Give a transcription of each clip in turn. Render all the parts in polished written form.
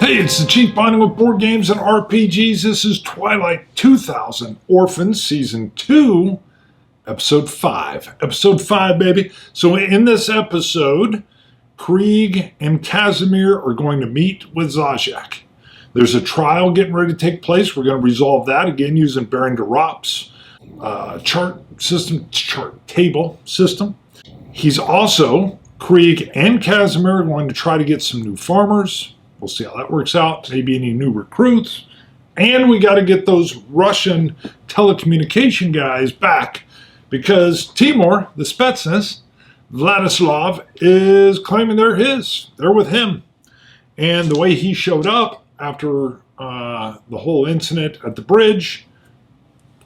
Hey, it's the Chief Bonding with Board Games and RPGs. This is Twilight 2000, Orphans, Season 2, Episode 5. Episode 5, baby. So in this episode, Krieg and Casimir are going to meet with Zajac. There's a trial getting ready to take place. We're going to resolve that, again, using Baron de Rop's chart table system. He's also, Krieg and Casimir, are going to try to get some new farmers. We'll see how that works out. Maybe any new recruits. And we got to get those Russian telecommunication guys back because Timur, the Spetsnaz, Vladislav, is claiming they're his. They're with him. And the way he showed up after the whole incident at the bridge,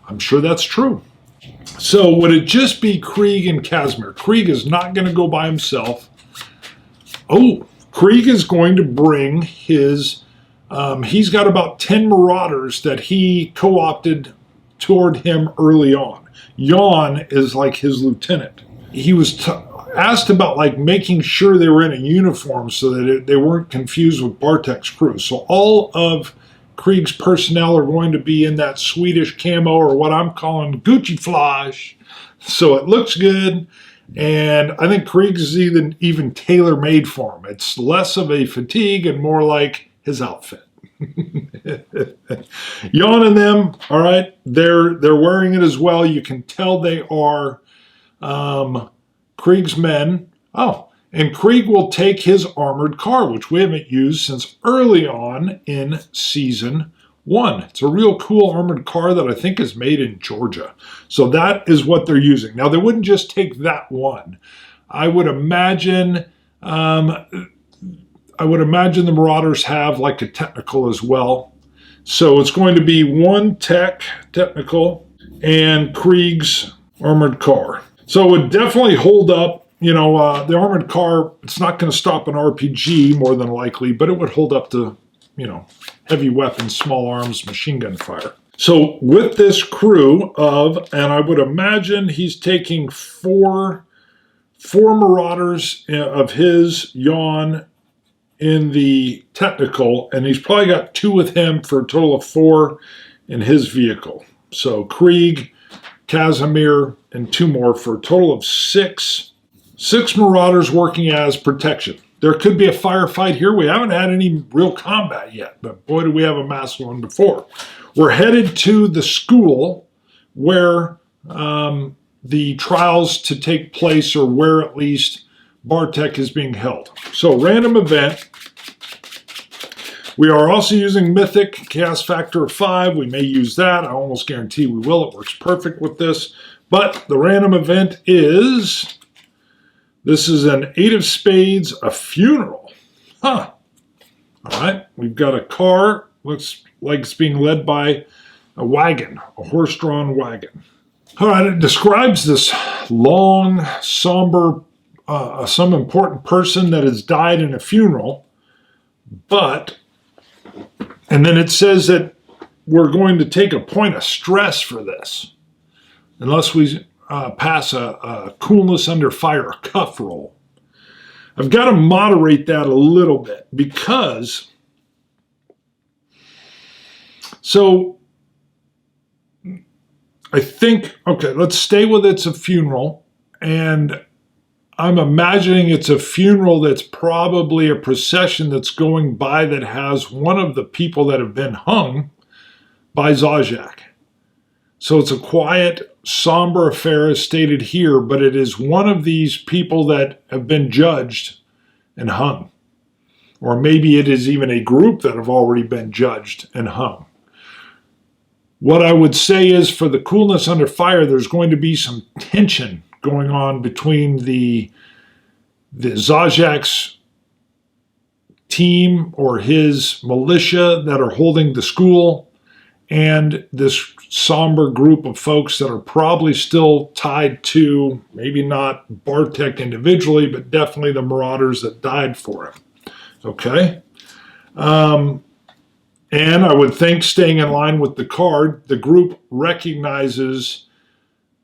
I'm sure that's true. So would it just be Krieg and Casimir? Krieg is not going to go by himself. Oh, Krieg is going to bring his, he's got about 10 marauders that he co-opted toward him early on. Jan is like his lieutenant. He was asked about like making sure they were in a uniform so that they weren't confused with Bartek's crew. So all of Krieg's personnel are going to be in that Swedish camo, or what I'm calling Gucci flash. So it looks good. And I think Krieg's is even tailor-made for him. It's less of a fatigue and more like his outfit. Jan and them, all right, they're wearing it as well. You can tell they are Krieg's men. Oh, and Krieg will take his armored car, which we haven't used since early on in Season 1. It's a real cool armored car that I think is made in Georgia. So that is what they're using. Now, they wouldn't just take that one. I would imagine the Marauders have like a technical as well. So it's going to be one technical and Krieg's armored car. So it would definitely hold up. You know, the armored car, it's not going to stop an RPG more than likely, but it would hold up to, you know, heavy weapons, small arms, machine gun fire. So with this crew of, and I would imagine he's taking four marauders of his, Jan, in the technical, and he's probably got 2 with him for a total of 4 in his vehicle. So Krieg, Casimir, and 2 more for a total of 6 marauders working as protection. There could be a firefight here. We haven't had any real combat yet, but boy, do we have a massive one before. We're headed to the school where the trials to take place, or where at least Bartek is being held. So, random event. We are also using Mythic, Chaos Factor of 5. We may use that. I almost guarantee we will. It works perfect with this. But the random event is... This is an 8 of spades, a funeral. Huh. All right. We've got a car. Looks like it's being led by a wagon, a horse-drawn wagon. All right. It describes this long, somber, some important person that has died in a funeral. And then it says that we're going to take a point of stress for this. Unless we... pass a coolness under fire, a cuff roll. I've got to moderate that a little bit because, so I think, okay, let's stay with it's a funeral, and I'm imagining it's a funeral that's probably a procession that's going by that has one of the people that have been hung by Zajac. So it's a quiet, somber affair as stated here, but it is one of these people that have been judged and hung. Or maybe it is even a group that have already been judged and hung. What I would say is, for the coolness under fire, there's going to be some tension going on between the Zajac's team or his militia that are holding the school and this somber group of folks that are probably still tied to, maybe not Bartek individually, but definitely the marauders that died for him. Okay? And I would think, staying in line with the card, the group recognizes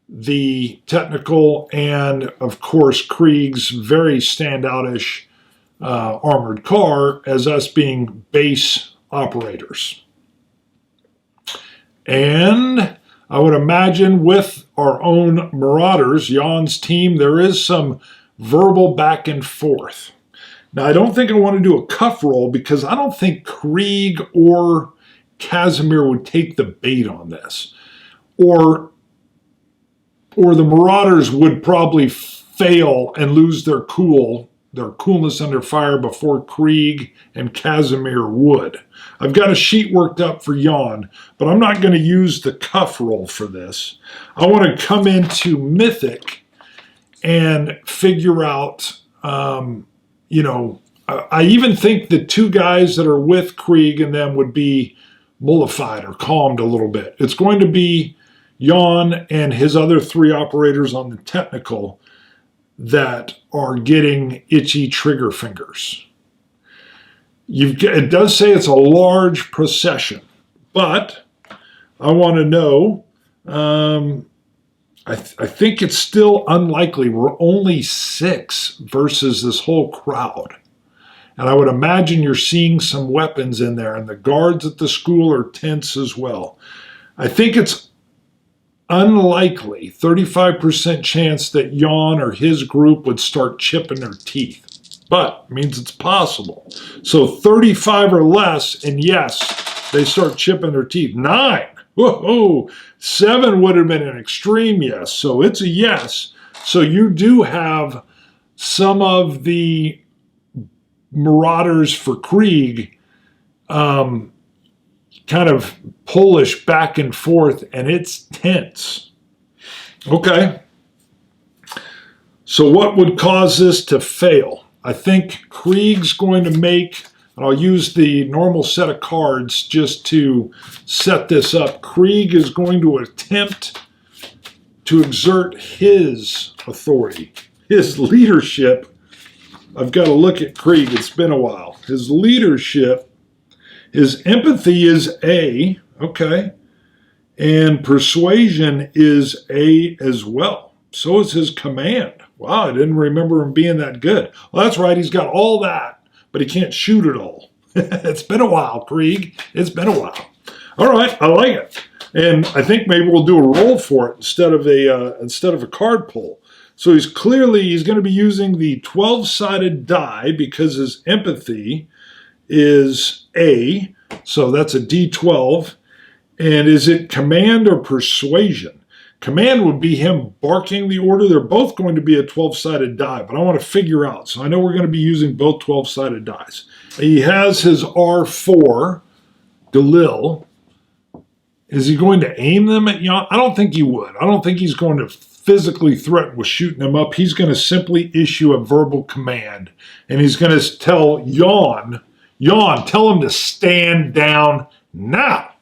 the technical and, of course, Krieg's very standoutish armored car as us being base operators. And I would imagine with our own Marauders, Jan's team, there is some verbal back and forth. Now, I don't think I want to do a cuff roll because I don't think Krieg or Casimir would take the bait on this. Or the Marauders would probably fail and lose their coolness under fire before Krieg and Casimir would. I've got a sheet worked up for Jan, but I'm not going to use the cuff roll for this. I want to come into Mythic and figure out, I even think the two guys that are with Krieg and them would be mollified or calmed a little bit. It's going to be Jan and his other 3 operators on the technical that are getting itchy trigger fingers. It does say it's a large procession, but I want to know, I think it's still unlikely. We're only 6 versus this whole crowd. And I would imagine you're seeing some weapons in there, and the guards at the school are tense as well. I think it's unlikely, 35% chance that Jan or his group would start chipping their teeth. But it means it's possible. So 35 or less, and yes, they start chipping their teeth. 9. Whoa, 7 would have been an extreme yes. So it's a yes. So you do have some of the Marauders for Krieg kind of Polish back and forth, and it's tense. Okay. So what would cause this to fail? I think Krieg's going to make, and I'll use the normal set of cards just to set this up. Krieg is going to attempt to exert his authority, his leadership. I've got to look at Krieg. It's been a while. His leadership, his empathy is A, okay, and persuasion is A as well. So is his command. Wow, I didn't remember him being that good. Well, that's right. He's got all that, but he can't shoot it all. It's been a while, Krieg. It's been a while. All right, I like it. And I think maybe we'll do a roll for it instead of a card pull. So he's going to be using the 12-sided die because his empathy is A. So that's a D12. And is it command or persuasion? Command would be him barking the order. They're both going to be a 12-sided die, but I want to figure out. So I know we're going to be using both 12-sided dies. He has his R4, Galil. Is he going to aim them at Jan? I don't think he would. I don't think he's going to physically threaten with shooting them up. He's going to simply issue a verbal command, and he's going to tell Jan, tell him to stand down now.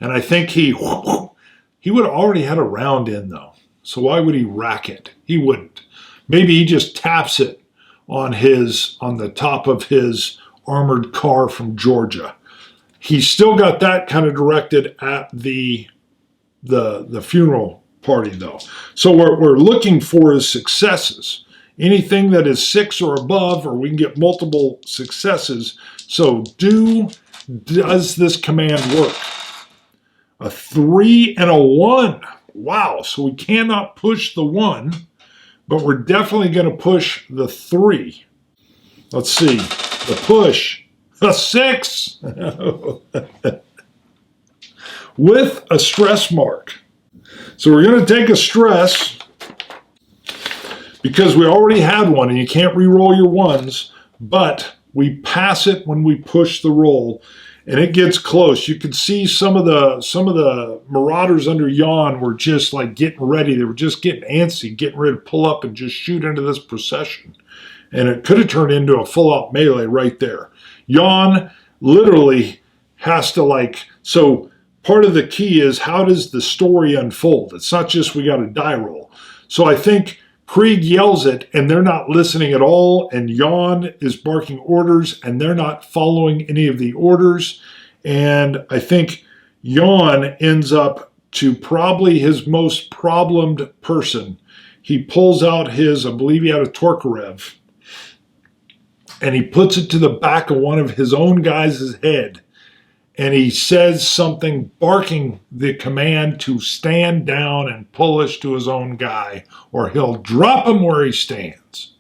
And I think he would have already had a round in, though. So why would he rack it? He wouldn't. Maybe he just taps it on the top of his armored car from Georgia. He's still got that kind of directed at the funeral party, though. So what we're looking for is successes. Anything that is 6 or above, or we can get multiple successes. So does this command work? A 3 and a 1. Wow, so we cannot push the 1, but we're definitely going to push the 3. Let's see. The push. A 6. With a stress mark. So we're going to take a stress because we already had one, and you can't re-roll your 1s, but we pass it when we push the roll. And it gets close. You can see some of the Marauders under Jan were just like getting ready. They were just getting antsy, getting ready to pull up and just shoot into this procession. And it could have turned into a full-out melee right there. Jan literally has to so part of the key is how does the story unfold? It's not just we got a die roll. So I think Krieg yells it, and they're not listening at all, and Jan is barking orders, and they're not following any of the orders. And I think Jan ends up to probably his most problemed person. He pulls out I believe he had a Torkarev, and he puts it to the back of one of his own guys' head. And he says something, barking the command to stand down and Polish to his own guy, or he'll drop him where he stands.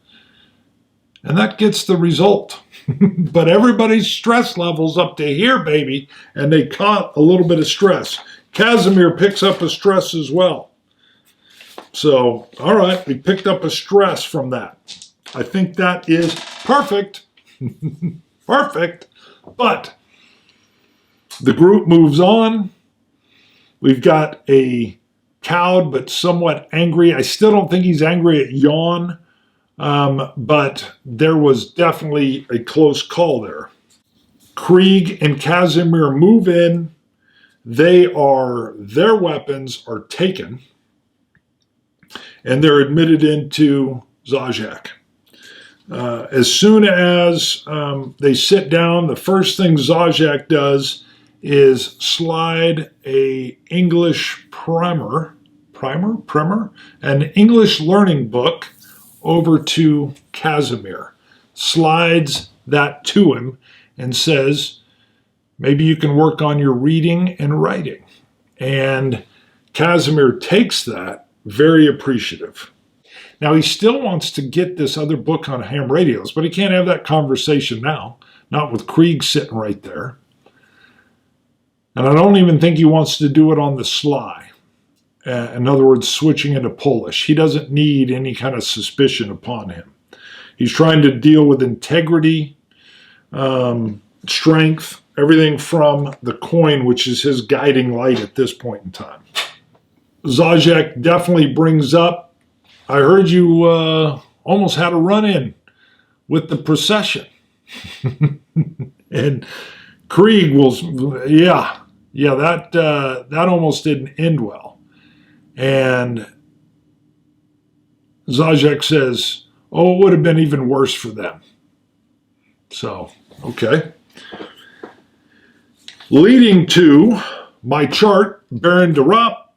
And that gets the result. But everybody's stress level's up to here, baby, and they caught a little bit of stress. Casimir picks up a stress as well. So, all right, we picked up a stress from that. I think that is perfect. Perfect. But the group moves on. We've got a cowed but somewhat angry. I still don't think he's angry at Jan, but there was definitely a close call there. Krieg and Casimir move in. Their weapons are taken, and they're admitted into Zajac. As soon as they sit down, the first thing Zajac does is slide a English primer, an English learning book over to Casimir. Slides that to him and says, maybe you can work on your reading and writing. And Casimir takes that, very appreciative. Now, he still wants to get this other book on ham radios, but he can't have that conversation now, not with Krieg sitting right there. And I don't even think he wants to do it on the sly. In other words, switching into Polish. He doesn't need any kind of suspicion upon him. He's trying to deal with integrity, strength, everything from the coin, which is his guiding light at this point in time. Zajac definitely brings up, I heard you almost had a run-in with the procession. And Krieg will, that almost didn't end well. And Zajac says, oh, it would have been even worse for them. So, okay. Leading to my chart, Baron de Rupp,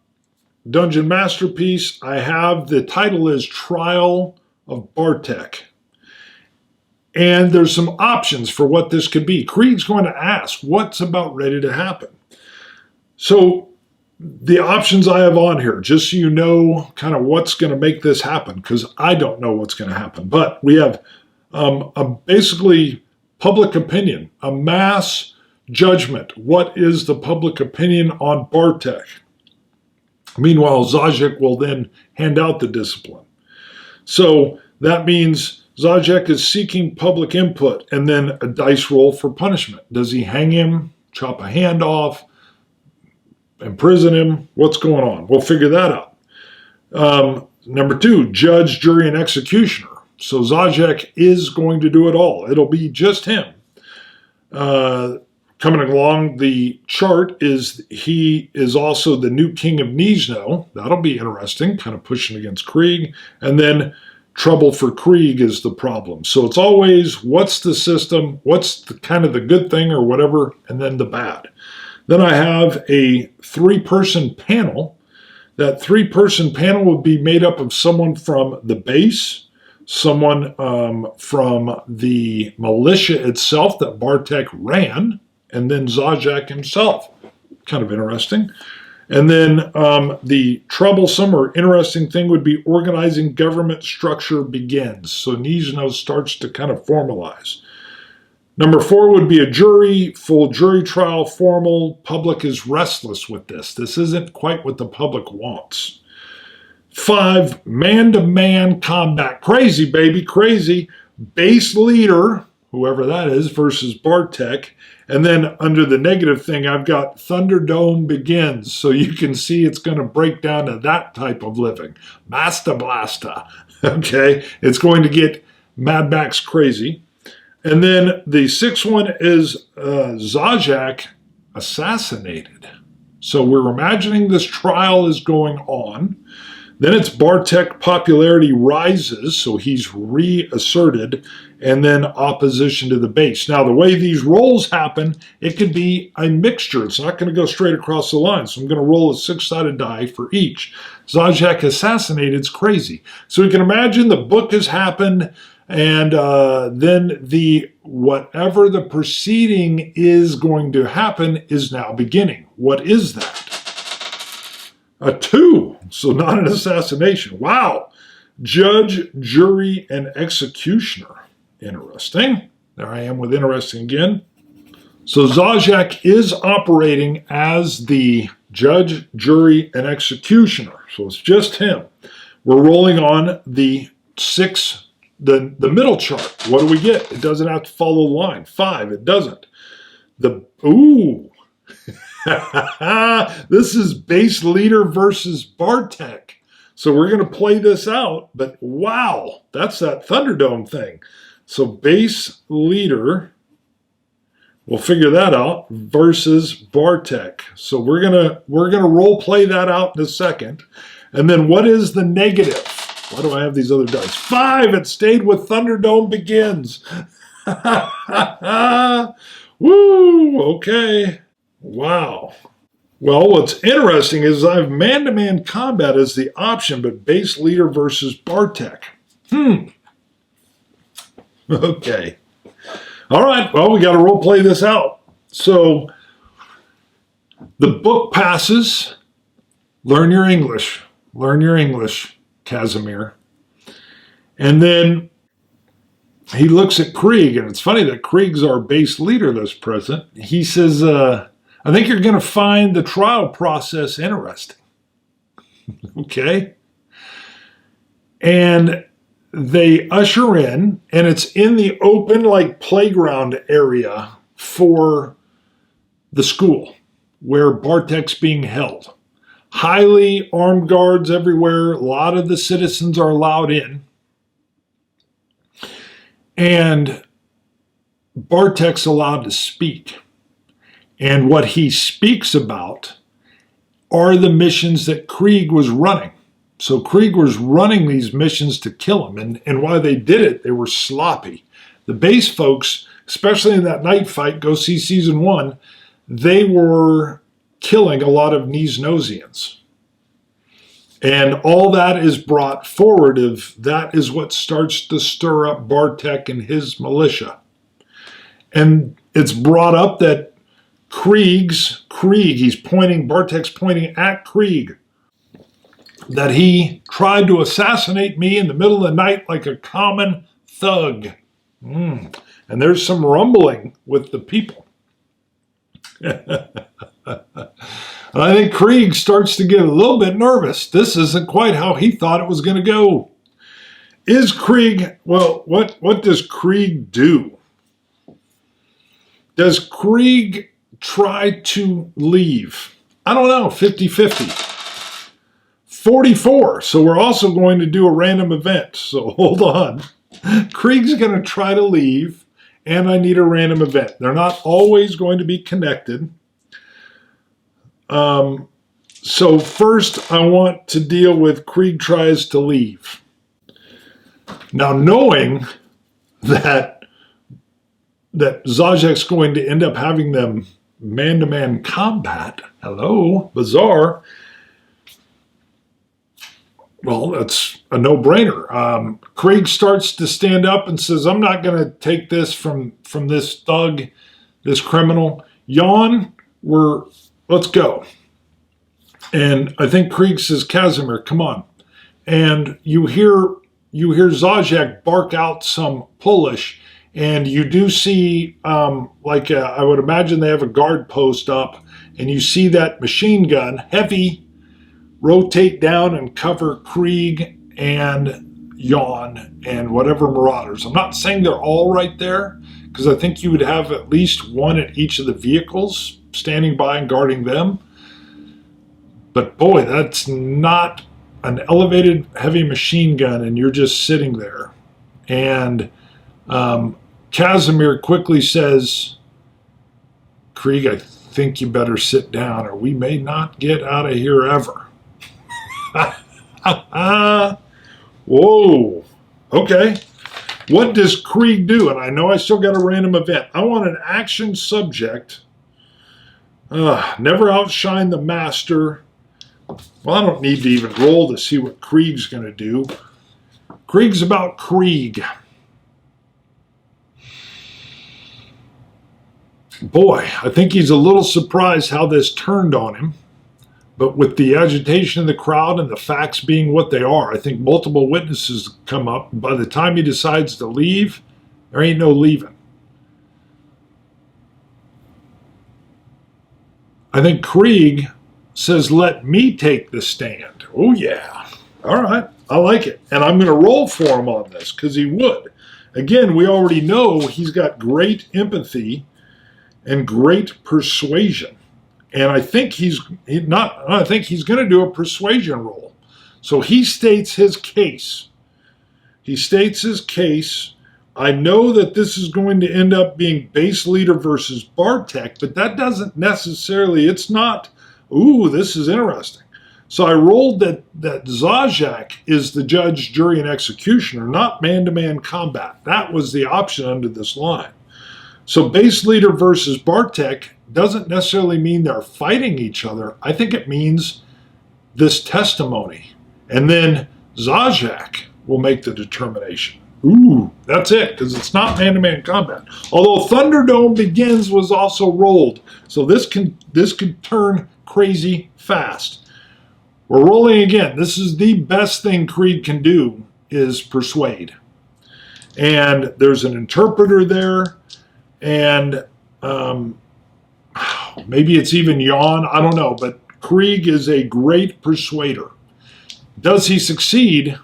Dungeon Masterpiece. I have, the title is Trial of Bartek. And there's some options for what this could be. Krieg's going to ask, what's about ready to happen? So the options I have on here, just so you know kind of what's going to make this happen, because I don't know what's going to happen. But we have basically public opinion, a mass judgment. What is the public opinion on Bartek? Meanwhile, Zajac will then hand out the discipline. So that means Zajac is seeking public input and then a dice roll for punishment. Does he hang him, chop a hand off, imprison him? What's going on? We'll figure that out. Number 2, judge, jury, and executioner. So Zajac is going to do it all. It'll be just him. Coming along the chart is he is also the new king of Nizhno. That'll be interesting, kind of pushing against Krieg. And then trouble for Krieg is the problem. So it's always what's the system, what's the kind of the good thing or whatever, and then the bad. Then I have a 3-person panel. That 3-person panel would be made up of someone from the base, someone from the militia itself that Bartek ran, and then Zajac himself. Kind of interesting. And then the troublesome or interesting thing would be organizing government structure begins. So Nizhno starts to kind of formalize. Number 4 would be a jury, full jury trial, formal. Public is restless with this. This isn't quite what the public wants. 5, man-to-man combat. Crazy, baby, crazy. Base leader, whoever that is, versus Bartek. And then under the negative thing, I've got Thunderdome begins. So you can see it's going to break down to that type of living. Basta blasta. Okay, it's going to get Mad Max crazy. And then the 6th one is Zajac assassinated. So we're imagining this trial is going on. Then it's Bartek popularity rises, so he's reasserted, and then opposition to the base. Now, the way these rolls happen, it could be a mixture. It's not going to go straight across the line, so I'm going to roll a 6-sided die for each. Zajac assassinated is crazy. So you can imagine the book has happened, And then whatever the proceeding is going to happen is now beginning. What is that? A 2. So not an assassination. Wow. Judge, jury, and executioner. Interesting. There I am with interesting again. So Zajac is operating as the judge, jury, and executioner. So it's just him. We're rolling on the 6, the middle chart. What do we get? It doesn't have to follow the line. 5, it doesn't. Ooh. This is base leader versus Bartek. So we're going to play this out, but wow, that's that Thunderdome thing. So base leader, we'll figure that out, versus Bartek. So we're gonna role play that out in a second. And then what is the negative? Why do I have these other dice? 5, it stayed with Thunderdome begins. Woo, okay. Wow. Well, what's interesting is I have man-to-man combat as the option, but base leader versus Bartek. Okay. All right. Well, we got to role play this out. So the book passes. Learn your English. Learn your English, Casimir. And then he looks at Krieg, and it's funny that Krieg's our base leader that's present. He says, I think you're going to find the trial process interesting. Okay. And they usher in, and it's in the open, like, playground area for the school where Bartek's being held. Highly armed guards everywhere. A lot of the citizens are allowed in. And Bartek's allowed to speak. And what he speaks about are the missions that Krieg was running. So Krieg was running these missions to kill him. And while they did it, they were sloppy. The base folks, especially in that night fight, go see season 1, they were killing a lot of Niznosians. And all that is brought forward that is what starts to stir up Bartek and his militia. And it's brought up that Bartek's pointing at Krieg, that he tried to assassinate me in the middle of the night like a common thug. And there's some rumbling with the people. And I think Krieg starts to get a little bit nervous. This isn't quite how he thought it was going to go. Is Krieg, well, what does Krieg do? Does Krieg try to leave? I don't know, 50-50. 44, so we're also going to do a random event. So hold on. Krieg's going to try to leave, and I need a random event. They're not always going to be connected. So first I want to deal with Krieg tries to leave. Now, knowing that Zajac's going to end up having them man-to-man combat, hello, bizarre, well, that's a no-brainer. Krieg starts to stand up and says, I'm not going to take this from this thug, this criminal. Jan, let's go. And I think Krieg says, Casimir, come on. And you hear Zajac bark out some Polish, and you do see, I would imagine they have a guard post up, and you see that machine gun, heavy, rotate down and cover Krieg and Jan and whatever marauders. I'm not saying they're all right there, because I think you would have at least one at each of the vehicles standing by and guarding them. But boy, that's not an elevated heavy machine gun, and you're just sitting there. And Casimir quickly says, Krieg, I think you better sit down, or we may not get out of here ever. Whoa. Okay. What does Krieg do? And I know I still got a random event. I want an action subject. Never outshine the master. Well, I don't need to even roll to see what Krieg's going to do. Krieg's about Krieg. Boy, I think he's a little surprised how this turned on him. But with the agitation in the crowd and the facts being what they are, I think multiple witnesses come up. By the time he decides to leave, there ain't no leaving. I think Krieg says, let me take the stand. Oh, yeah. All right. I like it. And I'm going to roll for him on this because he would. Again, we already know he's got great empathy and great persuasion. And I think he's going to do a persuasion roll. So he states his case. He states his case. I know that this is going to end up being base leader versus Bartek, but that doesn't necessarily, it's not, ooh, this is interesting. So I rolled that Zajac is the judge, jury, and executioner, not man-to-man combat. That was the option under this line. So base leader versus Bartek doesn't necessarily mean they're fighting each other. I think it means this testimony. And then Zajac will make the determination. Ooh, that's it, because it's not man-to-man combat. Although Thunderdome Begins was also rolled. So this could turn crazy fast. We're rolling again. This is the best thing Krieg can do, is persuade. And there's an interpreter there, and maybe it's even Yawn, I don't know, but Krieg is a great persuader. Does he succeed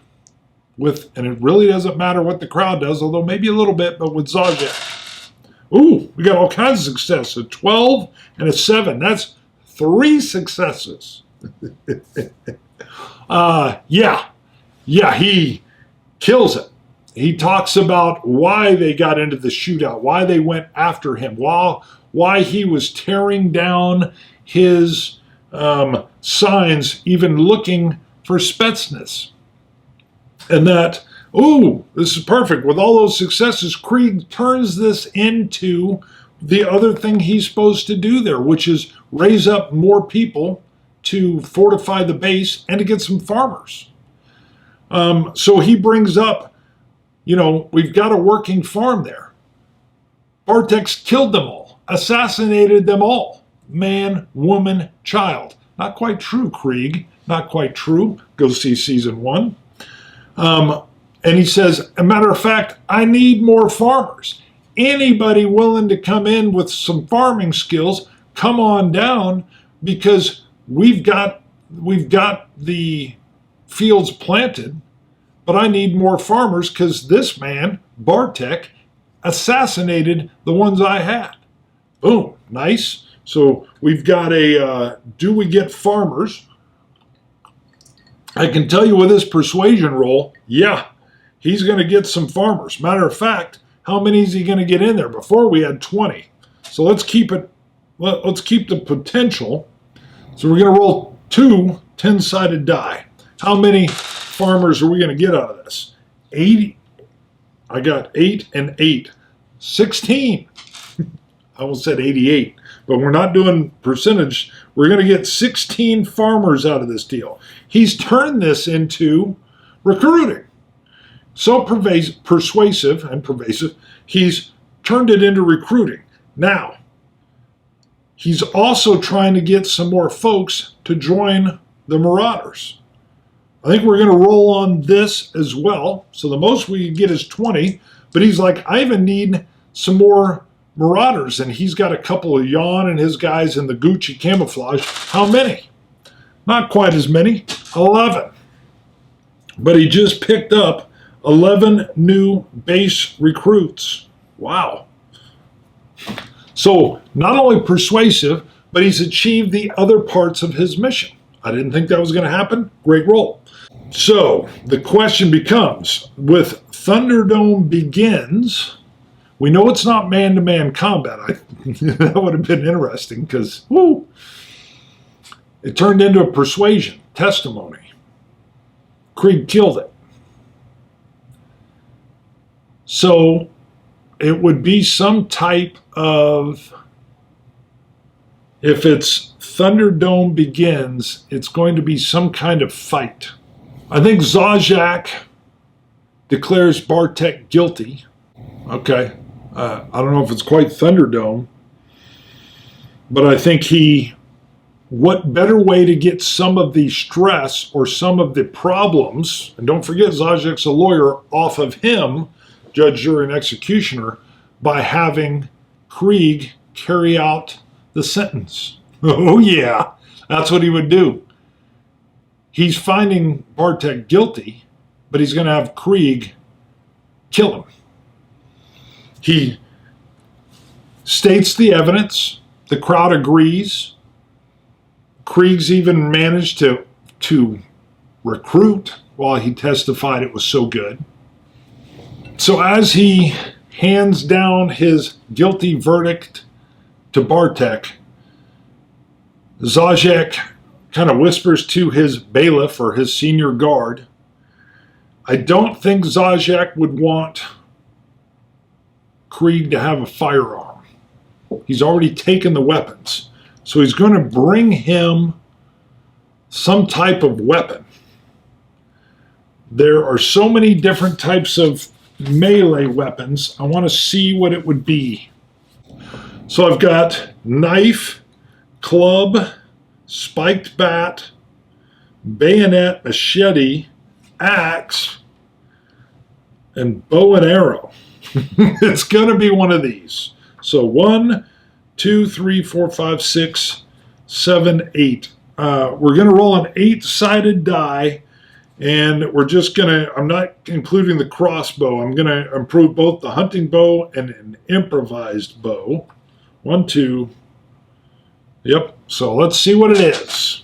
with, and it really doesn't matter what the crowd does, although maybe a little bit, but with Zajac. Ooh, we got all kinds of success. A 12 and a 7. That's 3 successes. He kills it. He talks about why they got into the shootout, why they went after him, why he was tearing down his signs, even looking for Spetsnaz. And that, ooh, this is perfect. With all those successes, Krieg turns this into the other thing he's supposed to do there, which is raise up more people to fortify the base and to get some farmers. So he brings up, we've got a working farm there. Bartek's killed them all, assassinated them all. Man, woman, child. Not quite true, Krieg. Not quite true. Go see season 1. And he says, as a matter of fact, I need more farmers. Anybody willing to come in with some farming skills, come on down, because we've got the fields planted, but I need more farmers because this man, Bartek, assassinated the ones I had. Boom, nice. So we've got do we get farmers? I can tell you with this persuasion roll, yeah, he's going to get some farmers. Matter of fact, how many is he going to get in there? Before we had 20. So let's keep the potential. So we're going to roll 2 10-sided die. How many farmers are we going to get out of this? 80. I got 8 and 8. 16. I almost said 88. But we're not doing percentage. We're going to get 16 farmers out of this deal. He's turned this into recruiting. So persuasive and pervasive, he's turned it into recruiting. Now, he's also trying to get some more folks to join the Marauders. I think we're going to roll on this as well. So the most we can get is 20. But he's like, I even need some more Marauders. And he's got a couple of Yawn and his guys in the Gucci camouflage. How many? Not quite as many. 11. But he just picked up 11 new base recruits. Wow. So not only persuasive, but he's achieved the other parts of his mission. I didn't think that was going to happen. Great roll. So the question becomes, with Thunderdome Begins, we know it's not man-to-man combat. That would have been interesting because, it turned into a persuasion, testimony. Krieg killed it. So it would be some type of, if it's Thunderdome Begins, it's going to be some kind of fight. I think Zajac declares Bartek guilty. Okay. I don't know if it's quite Thunderdome. But I think what better way to get some of the stress or some of the problems, and don't forget Zajak's a lawyer, off of him, judge, jury, and executioner, by having Krieg carry out the sentence. Oh yeah, that's what he would do. He's finding Bartek guilty, but he's going to have Krieg kill him. He states the evidence. The crowd agrees. Krieg's even managed to recruit while he testified it was so good. So as he hands down his guilty verdict to Bartek, Zajek kind of whispers to his bailiff or his senior guard, I don't think Zajek would want Krieg to have a firearm. He's already taken the weapons. So he's going to bring him some type of weapon. There are so many different types of melee weapons. I want to see what it would be. So I've got knife, club, spiked bat, bayonet, machete, axe, and bow and arrow. It's going to be one of these. So 1, 2, 3, 4, 5, 6, 7, 8. We're going to roll an 8-sided die, and we're just going to, I'm not including the crossbow. I'm going to improve both the hunting bow and an improvised bow. 1, 2. Yep, so let's see what it is.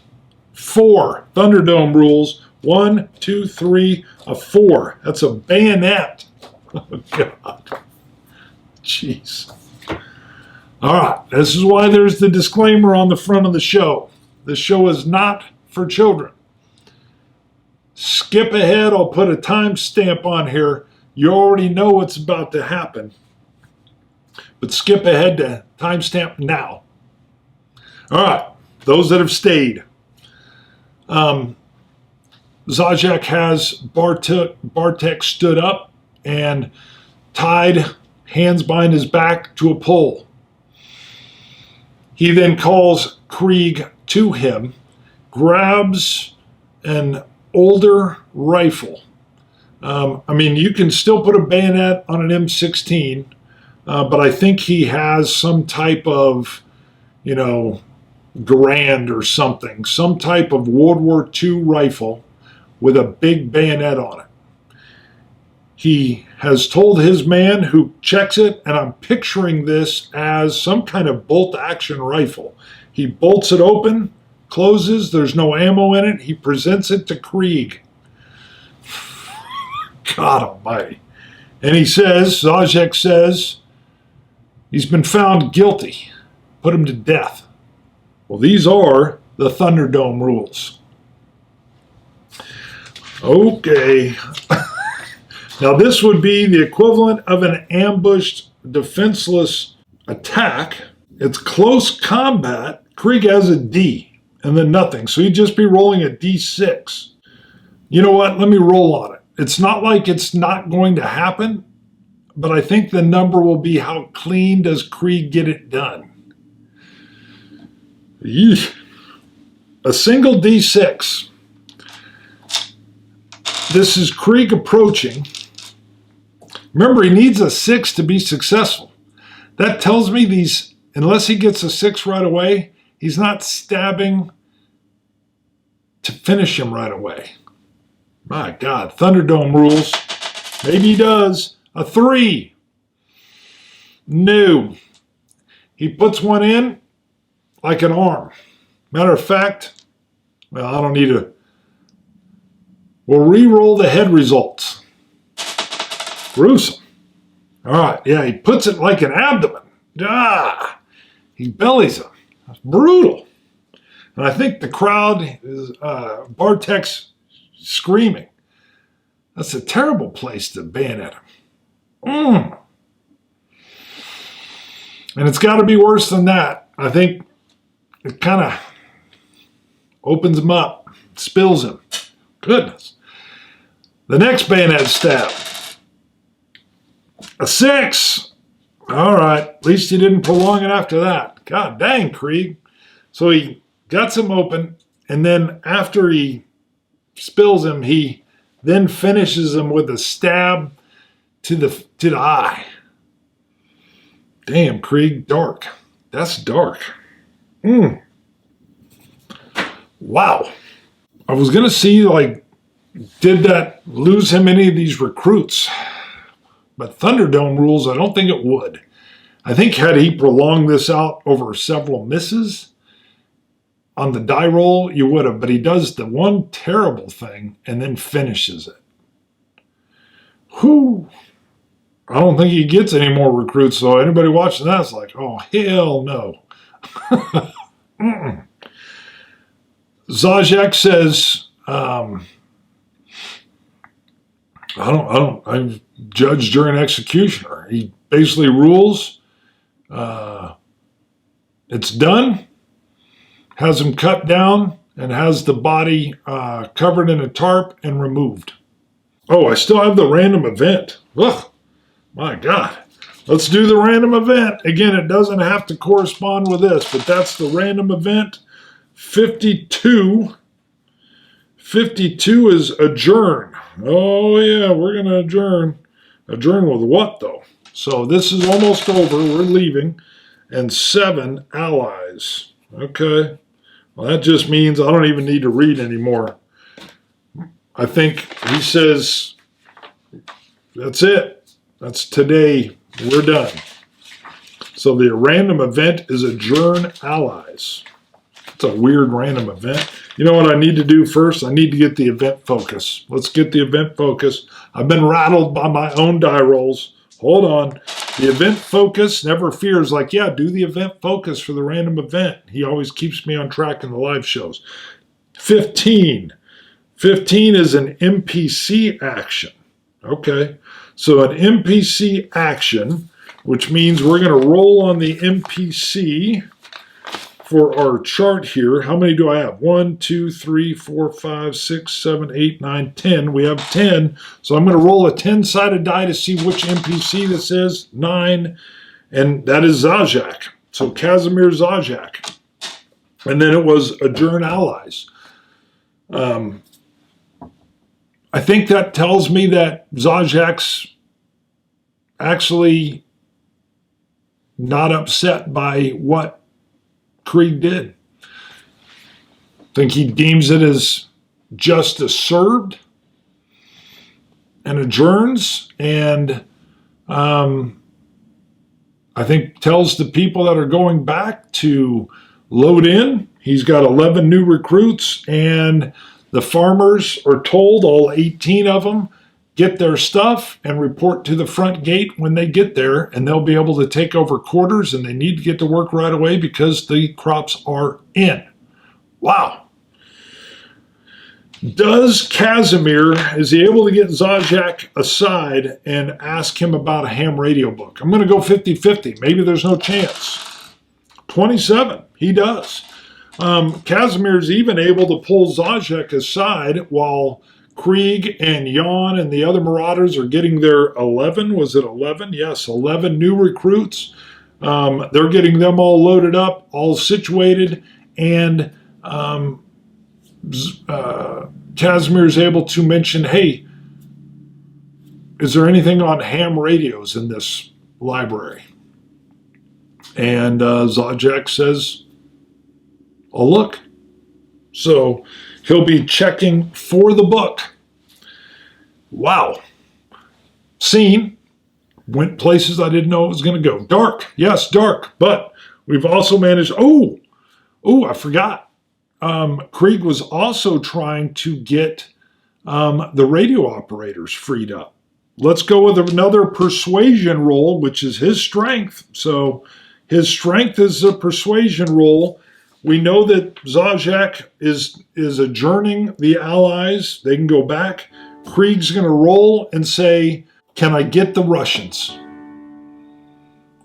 4. Thunderdome rules. 1, 2, 3, a 4. That's a bayonet. Oh, God. Jeez. All right, this is why there's the disclaimer on the front of the show. The show is not for children. Skip ahead. I'll put a timestamp on here. You already know what's about to happen. But skip ahead to timestamp now. All right, those that have stayed. Zajek has Bartek stood up and tied hands behind his back to a pole. He then calls Krieg to him, grabs an older rifle. I mean, you can still put a bayonet on an M16, but I think he has some type of, Grand or something, some type of World War II rifle with a big bayonet on it. He has told his man who checks it, and I'm picturing this as some kind of bolt-action rifle. He bolts it open, closes, there's no ammo in it. He presents it to Krieg. God almighty. And he says, Zajek says, he's been found guilty. Put him to death. Well, these are the Thunderdome rules. Okay. Now, this would be the equivalent of an ambushed, defenseless attack. It's close combat. Krieg has a D and then nothing. So he'd just be rolling a D6. You know what? Let me roll on it. It's not like it's not going to happen, but I think the number will be how clean does Krieg get it done. Yeesh. A single D6. This is Krieg approaching. Remember, he needs a 6 to be successful. That tells me unless he gets a 6 right away, he's not stabbing to finish him right away. My God, Thunderdome rules. Maybe he does. A 3. No. He puts one in like an arm. Matter of fact, well, I don't need to. We'll re-roll the head results. Gruesome. All right, yeah, he puts it like an abdomen. He bellies him. That's brutal. And I think the crowd is, Bartek's screaming. That's a terrible place to bayonet him. And it's got to be worse than that. I think it kind of opens him up, spills him. Goodness. The next bayonet stab. A 6. All right. At least he didn't prolong it after that. God dang, Krieg. So he gets him open, and then after he spills him, he then finishes him with a stab to the eye. Damn, Krieg, dark. That's dark. Wow. I was going to see, like, did that lose him any of these recruits? But Thunderdome rules, I don't think it would. I think had he prolonged this out over several misses on the die roll, you would have. But he does the one terrible thing and then finishes it. Whew. I don't think he gets any more recruits, so anybody watching that's like, oh, hell no. Zajac says, I'm judge, jury, and executioner. He basically rules, it's done, has him cut down, and has the body covered in a tarp and removed. Oh, I still have the random event. Ugh, my God. Let's do the random event. Again, it doesn't have to correspond with this, but that's the random event. 52. 52 is adjourn. Oh, yeah, we're going to adjourn. Adjourn with what, though? So this is almost over. We're leaving. And 7, allies. Okay. Well, that just means I don't even need to read anymore. I think he says, that's it. That's today. We're done. So the random event is adjourn allies. It's a weird random event. You know what I need to do first? I need to get the event focus. Let's get the event focus. I've been rattled by my own die rolls. Hold on. The event focus, never fears, like, yeah, do the event focus for the random event. He always keeps me on track in the live shows. 15. 15 is an NPC action. Okay. So an NPC action, which means we're going to roll on the NPC for our chart here. How many do I have? 1, 2, 3, 4, 5, 6, 7, 8, 9, 10. We have 10. So I'm going to roll a 10-sided die to see which NPC this is. 9. And that is Zajac. So Casimir Zajac. And then it was adjourn allies. I think that tells me that Zajac's actually not upset by what Krieg did. I think he deems it as justice served and adjourns, and I think tells the people that are going back to load in. He's got 11 new recruits, and the farmers are told, all 18 of them, get their stuff and report to the front gate when they get there, and they'll be able to take over quarters, and they need to get to work right away because the crops are in. Wow. Does Casimir, is he able to get Zajac aside and ask him about a ham radio book? I'm going to go 50-50. Maybe there's no chance. 27, he does. Casimir's even able to pull Zajac aside while Krieg and Jan and the other Marauders are getting their 11. Was it 11? Yes, 11 new recruits. They're getting them all loaded up, all situated, and Casimir is able to mention, hey, is there anything on ham radios in this library? And Zajac says, I'll look. So he'll be checking for the book. Wow. Scene. Went places I didn't know it was going to go. Dark. Yes, dark. But we've also managed... Oh, I forgot. Krieg was also trying to get the radio operators freed up. Let's go with another persuasion roll, which is his strength. So his strength is a persuasion roll. We know that Zajac is adjourning the allies. They can go back. Krieg's going to roll and say, can I get the Russians?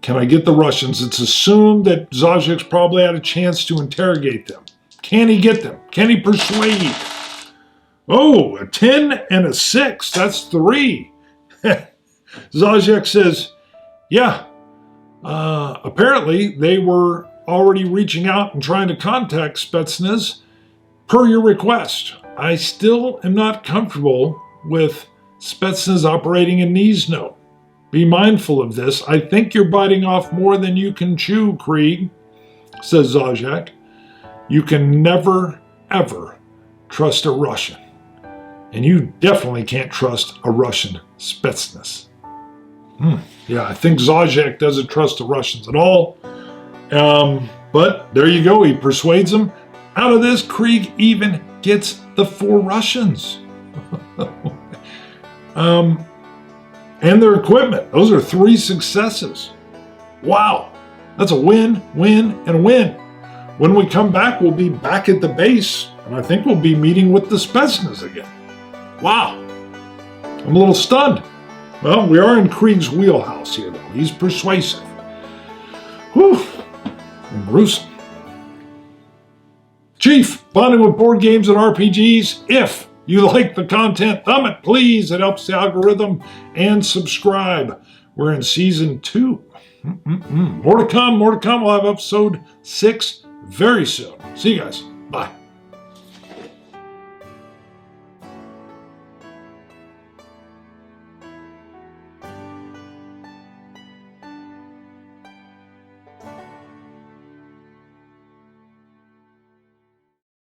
Can I get the Russians? It's assumed that Zajac's probably had a chance to interrogate them. Can he get them? Can he persuade? Oh, a 10 and a 6. That's 3. Zajac says, yeah, apparently they were already reaching out and trying to contact Spetsnaz per your request. I still am not comfortable with Spetsnaz operating in Gniezno. Be mindful of this. I think you're biting off more than you can chew, Krieg, says Zajac. You can never, ever trust a Russian. And you definitely can't trust a Russian Spetsnaz. Yeah, I think Zajac doesn't trust the Russians at all. But there you go. He persuades them. Out of this, Krieg even gets the 4 Russians. And their equipment. Those are 3 successes. Wow. That's a win, win, and a win. When we come back, we'll be back at the base, and I think we'll be meeting with the Spetsnaz again. Wow. I'm a little stunned. Well, we are in Krieg's wheelhouse here, though. He's persuasive. Whew. And gruesome. Chief, bonding with board games and RPGs. If you like the content, thumb it, please. It helps the algorithm. And subscribe. We're in season 2. More to come, more to come. We'll have episode 6 very soon. See you guys. Bye.